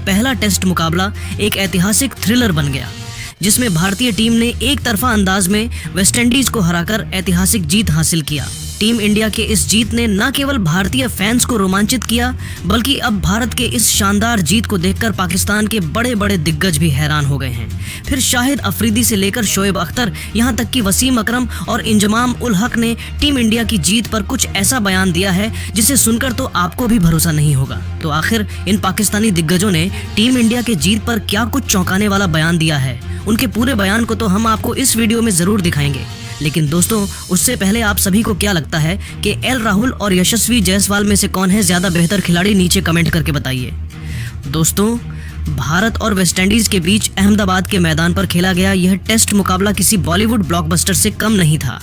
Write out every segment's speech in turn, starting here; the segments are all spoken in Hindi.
पहला टेस्ट मुकाबला एक ऐतिहासिक थ्रिलर बन गया, जिसमें भारतीय टीम ने एक तरफा अंदाज में वेस्टइंडीज को हराकर ऐतिहासिक जीत हासिल किया। टीम इंडिया के इस जीत ने न केवल भारतीय फैंस को रोमांचित किया, बल्कि अब भारत के इस शानदार जीत को देखकर पाकिस्तान के बड़े बड़े दिग्गज भी हैरान हो गए हैं। फिर शाहिद अफरीदी से लेकर शोएब अख्तर, यहाँ तक कि वसीम अकरम और इंजमाम उल हक ने टीम इंडिया की जीत पर कुछ ऐसा बयान दिया है जिसे सुनकर तो आपको भी भरोसा नहीं होगा। तो आखिर इन पाकिस्तानी दिग्गजों ने टीम इंडिया के जीत पर क्या कुछ चौंकाने वाला बयान दिया है, उनके पूरे बयान को तो हम आपको इस वीडियो में जरूर दिखाएंगे। लेकिन दोस्तों, उससे पहले आप सभी को क्या लगता है कि एल राहुल और यशस्वी जायसवाल में से कौन है ज्यादा बेहतर खिलाड़ी, नीचे कमेंट करके बताइए। दोस्तों, भारत और वेस्टइंडीज के बीच अहमदाबाद के मैदान पर खेला गया यह टेस्ट मुकाबला किसी बॉलीवुड ब्लॉकबस्टर से कम नहीं था।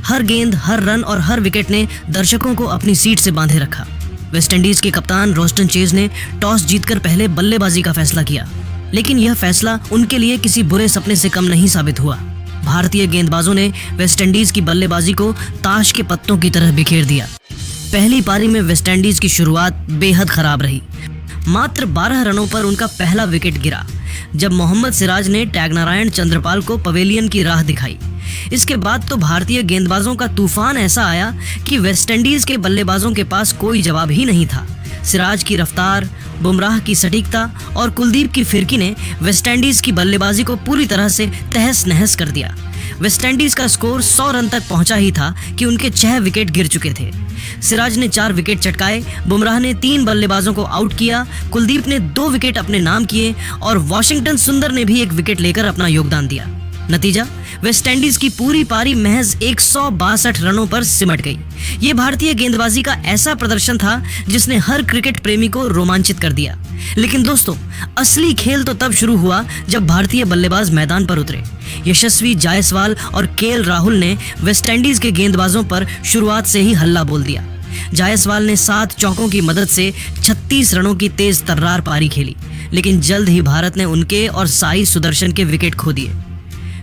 हर गेंद, हर रन और हर विकेट ने दर्शकों को अपनी सीट से बांधे रखा। वेस्टइंडीज के कप्तान रोस्टन चेज ने टॉस जीतकर पहले बल्लेबाजी का फैसला किया, लेकिन यह फैसला उनके लिए किसी बुरे सपने से कम नहीं साबित हुआ। भारतीय गेंदबाजों ने वेस्टइंडीज की बल्लेबाजी को ताश के पत्तों की तरह बिखेर दिया। पहली पारी में वेस्टइंडीज की शुरुआत बेहद खराब रही। मात्र 12 रनों पर उनका पहला विकेट गिरा, जब मोहम्मद सिराज ने टैगनारायण चंद्रपाल को पवेलियन की राह दिखाई। इसके बाद तो भारतीय गेंदबाजों का तूफान ऐसा आया कि वेस्टइंडीज के बल्लेबाजों के पास कोई जवाब ही नहीं था। सिराज की रफ्तार, बुमराह की सटीकता और कुलदीप की फिरकी ने वेस्टइंडीज की बल्लेबाजी को पूरी तरह से तहस नहस कर दिया। वेस्टइंडीज का स्कोर 100 रन तक पहुंचा ही था कि उनके 6 विकेट गिर चुके थे। सिराज ने 4 विकेट चटकाए, बुमराह ने 3 बल्लेबाजों को आउट किया, कुलदीप ने 2 विकेट अपने नाम किए और वाशिंगटन सुंदर ने भी 1 विकेट लेकर अपना योगदान दिया। नतीजा, वेस्टइंडीज की पूरी पारी महज 162 रनों पर सिमट गई। ये भारतीय गेंदबाजी का ऐसा प्रदर्शन था जिसने हर क्रिकेट प्रेमी को रोमांचित कर दिया। लेकिन दोस्तों, असली खेल तो तब शुरू हुआ जब भारतीय बल्लेबाज मैदान पर उतरे। यशस्वी जायसवाल और केएल राहुल ने वेस्टइंडीज के गेंदबाजों पर शुरुआत से ही हल्ला बोल दिया। जायसवाल ने 7 चौकों की मदद से 36 रनों की तेज तर्रार पारी खेली, लेकिन जल्द ही भारत ने उनके और साई सुदर्शन के विकेट खो दिए।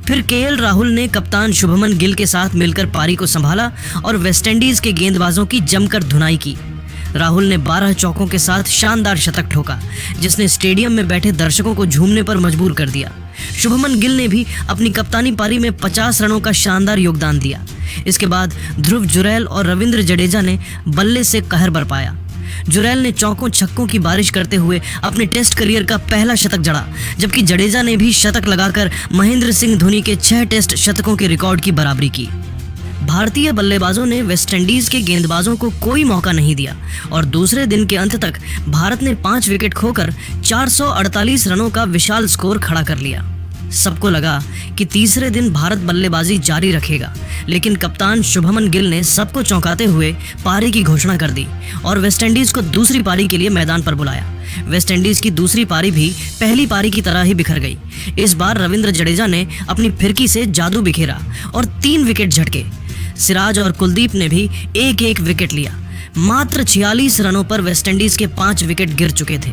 फिर केएल राहुल ने कप्तान शुभमन गिल के साथ मिलकर पारी को संभाला और वेस्टइंडीज के गेंदबाजों की जमकर धुनाई की। राहुल ने 12 चौकों के साथ शानदार शतक ठोका, जिसने स्टेडियम में बैठे दर्शकों को झूमने पर मजबूर कर दिया। शुभमन गिल ने भी अपनी कप्तानी पारी में 50 रनों का शानदार योगदान दिया। इसके बाद ध्रुव जुरैल और रविंद्र जडेजा ने बल्ले से कहर बरपाया। जुरैल ने चौकों छक्कों की बारिश करते हुए अपने टेस्ट करियर का पहला शतक जड़ा, जबकि जडेजा ने भी शतक लगाकर महेंद्र सिंह धोनी के 6 टेस्ट शतकों के रिकॉर्ड की बराबरी की। भारतीय बल्लेबाजों ने वेस्टइंडीज के गेंदबाजों को कोई मौका नहीं दिया और दूसरे दिन के अंत तक भारत ने 5 विकेट खोकर 448 रनों का विशाल स्कोर खड़ा कर लिया। सबको लगा कि तीसरे दिन भारत बल्लेबाजी जारी रखेगा, लेकिन कप्तान शुभमन गिल ने सबको चौंकाते हुए पारी की घोषणा कर दी और वेस्टइंडीज को दूसरी पारी के लिए मैदान पर बुलाया। वेस्टइंडीज की दूसरी पारी भी पहली पारी की तरह ही बिखर गई। इस बार रविंद्र जडेजा ने अपनी फिरकी से जादू बिखेरा और 3 विकेट झटके। सिराज और कुलदीप ने भी 1-1 विकेट लिया। मात्र 46 रनों पर वेस्टइंडीज के 5 विकेट गिर चुके थे।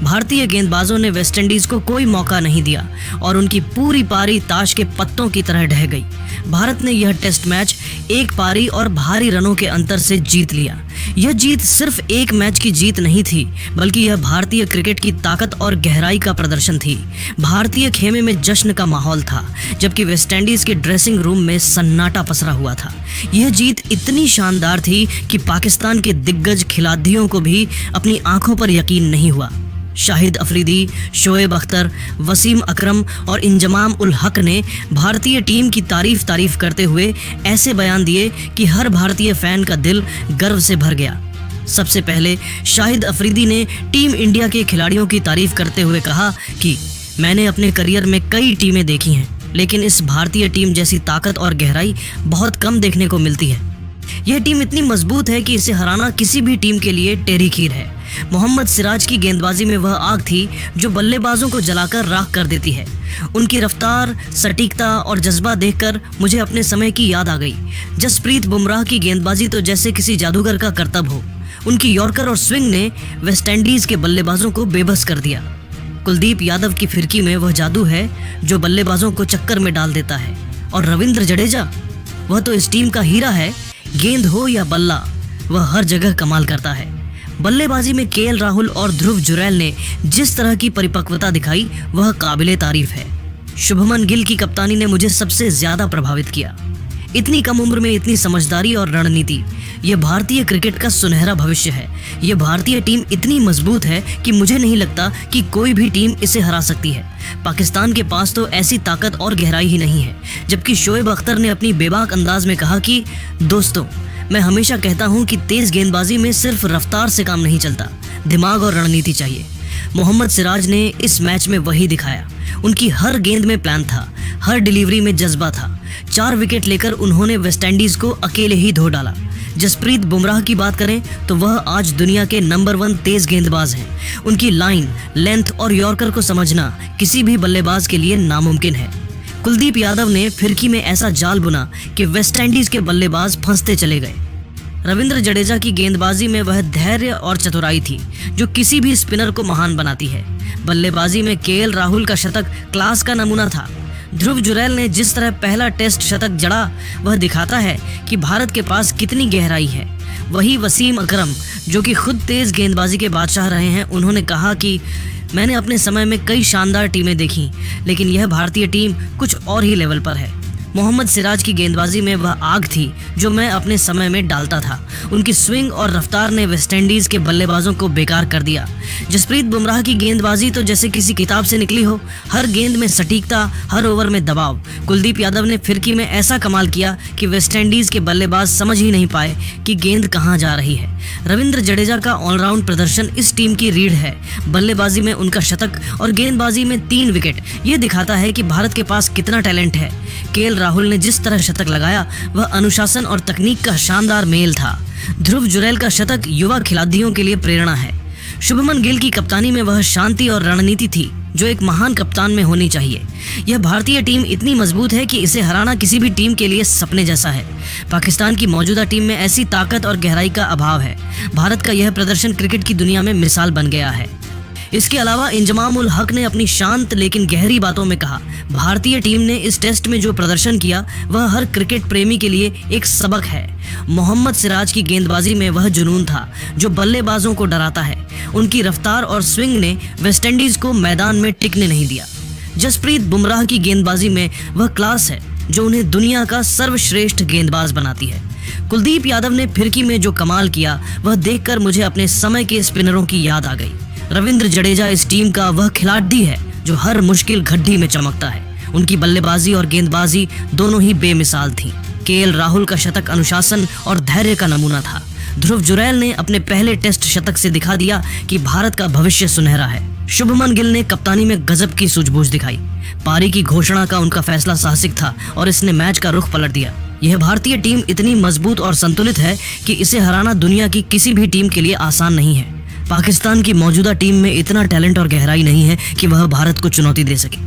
भारतीय गेंदबाजों ने वेस्टइंडीज को कोई मौका नहीं दिया और उनकी पूरी पारी ताश के पत्तों की तरह ढह गई। भारत ने यह टेस्ट मैच 1 पारी और भारी रनों के अंतर से जीत लिया। यह जीत सिर्फ एक मैच की जीत नहीं थी, बल्कि यह भारतीय क्रिकेट की ताकत और गहराई का प्रदर्शन थी। भारतीय खेमे में जश्न का माहौल था, जबकि वेस्टइंडीज के ड्रेसिंग रूम में सन्नाटा पसरा हुआ था। यह जीत इतनी शानदार थी कि पाकिस्तान के दिग्गज खिलाड़ियों को भी अपनी आंखों पर यकीन नहीं हुआ। शाहिद अफरीदी, शोएब अख्तर, वसीम अकरम और इंजमाम उल हक ने भारतीय टीम की तारीफ करते हुए ऐसे बयान दिए कि हर भारतीय फैन का दिल गर्व से भर गया। सबसे पहले शाहिद अफरीदी ने टीम इंडिया के खिलाड़ियों की तारीफ करते हुए कहा कि मैंने अपने करियर में कई टीमें देखी हैं, लेकिन इस भारतीय टीम जैसी ताकत और गहराई बहुत कम देखने को मिलती है। यह टीम इतनी मजबूत है कि इसे हराना किसी भी टीम के लिए टेढ़ी खीर है। मोहम्मद सिराज की गेंदबाजी में वह आग थी जो बल्लेबाजों को जलाकर राख कर देती है। उनकी रफ्तार, सटीकता और जज्बा देखकर मुझे अपने समय की याद आ गई। जसप्रीत बुमराह की गेंदबाजी तो जैसे किसी जादूगर का करतब हो। उनकी यॉर्कर और स्विंग ने वेस्टइंडीज के बल्लेबाजों को बेबस कर दिया। कुलदीप यादव की फिरकी में वह जादू है जो बल्लेबाजों को चक्कर में डाल देता है। और रविंद्र जडेजा, वह तो इस टीम का हीरा है। गेंद हो या बल्ला, वह हर जगह कमाल करता है। बल्लेबाजी में केएल राहुल और ध्रुव जुरैल ने जिस तरह की परिपक्वता दिखाई वह काबिले तारीफ है। शुभमन गिल की कप्तानी ने मुझे सबसे ज्यादा प्रभावित किया। इतनी कम उम्र में इतनी समझदारी और रणनीति, यह भारतीय क्रिकेट का सुनहरा भविष्य है। यह भारतीय टीम इतनी मजबूत है कि मुझे नहीं लगता कि कोई भी टीम इसे हरा सकती है। पाकिस्तान के पास तो ऐसी ताकत और गहराई ही नहीं है। जबकि शोएब अख्तर ने अपनी बेबाक अंदाज में कहा कि दोस्तों, मैं हमेशा कहता हूं कि तेज गेंदबाजी में सिर्फ रफ्तार से काम नहीं चलता, दिमाग और रणनीति चाहिए। मोहम्मद सिराज ने इस मैच में वही दिखाया। उनकी हर गेंद में प्लान था, हर डिलीवरी में जज्बा था। 4 विकेट लेकर उन्होंने वेस्टइंडीज को अकेले ही धो डाला। जसप्रीत बुमराह की बात करें तो वह आज दुनिया के नंबर 1 तेज गेंदबाज हैं। उनकी लाइन, लेंथ और यॉर्कर को समझना किसी भी बल्लेबाज के लिए नामुमकिन है। कुलदीप यादव ने फिरकी में ऐसा जाल बुना कि वेस्टइंडीज के बल्लेबाज फंसते चले गए। रविंद्र जडेजा की गेंदबाजी में वह धैर्य और चतुराई थी जो किसी भी स्पिनर को महान बनाती है। बल्लेबाजी में केएल राहुल का शतक क्लास का नमूना था। ध्रुव जुरैल ने जिस तरह पहला टेस्ट शतक जड़ा वह दिखाता है कि भारत के पास कितनी गहराई है। वही वसीम अकरम, जो कि खुद तेज गेंदबाजी के बादशाह रहे हैं, उन्होंने कहा कि मैंने अपने समय में कई शानदार टीमें देखी, लेकिन यह भारतीय टीम कुछ और ही लेवल पर है। मोहम्मद सिराज की गेंदबाजी में वह आग थी जो मैं अपने समय में डालता था। उनकी स्विंग और रफ्तार ने वेस्टइंडीज के बल्लेबाजों को बेकार कर दिया। जसप्रीत बुमराह की गेंदबाजी तो जैसे किसी किताब से निकली हो, हर गेंद में सटीकता, हर ओवर में दबाव। कुलदीप यादव ने फिरकी में ऐसा कमाल किया कि वेस्टइंडीज के बल्लेबाज समझ ही नहीं पाए कि गेंद कहां जा रही है। रविंद्र जडेजा का ऑलराउंड प्रदर्शन इस टीम की रीढ़ है। बल्लेबाजी में उनका शतक और गेंदबाजी में 3 विकेट, ये दिखाता है कि भारत के पास कितना टैलेंट है। केएल राहुल ने जिस तरह शतक लगाया वह अनुशासन और तकनीक का शानदार मेल था। ध्रुव जुरैल का शतक युवा खिलाड़ियों के लिए प्रेरणा है। शुभमन गिल की कप्तानी में वह शांति और रणनीति थी जो एक महान कप्तान में होनी चाहिए। यह भारतीय टीम इतनी मजबूत है कि इसे हराना किसी भी टीम के लिए सपने जैसा है। पाकिस्तान की मौजूदा टीम में ऐसी ताकत और गहराई का अभाव है। भारत का यह प्रदर्शन क्रिकेट की दुनिया में मिसाल बन गया है। इसके अलावा इंजमाम उल हक ने अपनी शांत लेकिन गहरी बातों में कहा, भारतीय टीम ने इस टेस्ट में जो प्रदर्शन किया वह हर क्रिकेट प्रेमी के लिए एक सबक है। मोहम्मद सिराज की गेंदबाजी में वह जुनून था जो बल्लेबाजों को डराता है। उनकी रफ्तार और स्विंग ने वेस्टइंडीज को मैदान में टिकने नहीं दिया। जसप्रीत बुमराह की गेंदबाजी में वह क्लास है जो उन्हें दुनिया का सर्वश्रेष्ठ गेंदबाज बनाती है। कुलदीप यादव ने फिरकी में जो कमाल किया वह देखकर मुझे अपने समय के स्पिनरों की याद आ गई। रविंद्र जडेजा इस टीम का वह खिलाड़ी है जो हर मुश्किल घड्डी में चमकता है। उनकी बल्लेबाजी और गेंदबाजी दोनों ही बेमिसाल थी। केएल राहुल का शतक अनुशासन और धैर्य का नमूना था। ध्रुव जुरैल ने अपने पहले टेस्ट शतक से दिखा दिया कि भारत का भविष्य सुनहरा है। शुभमन गिल ने कप्तानी में गजब की सूझबूझ दिखाई। पारी की घोषणा का उनका फैसला साहसिक था और इसने मैच का रुख पलट दिया। यह भारतीय टीम इतनी मजबूत और संतुलित है कि इसे हराना दुनिया की किसी भी टीम के लिए आसान नहीं है। पाकिस्तान की मौजूदा टीम में इतना टैलेंट और गहराई नहीं है कि वह भारत को चुनौती दे सके।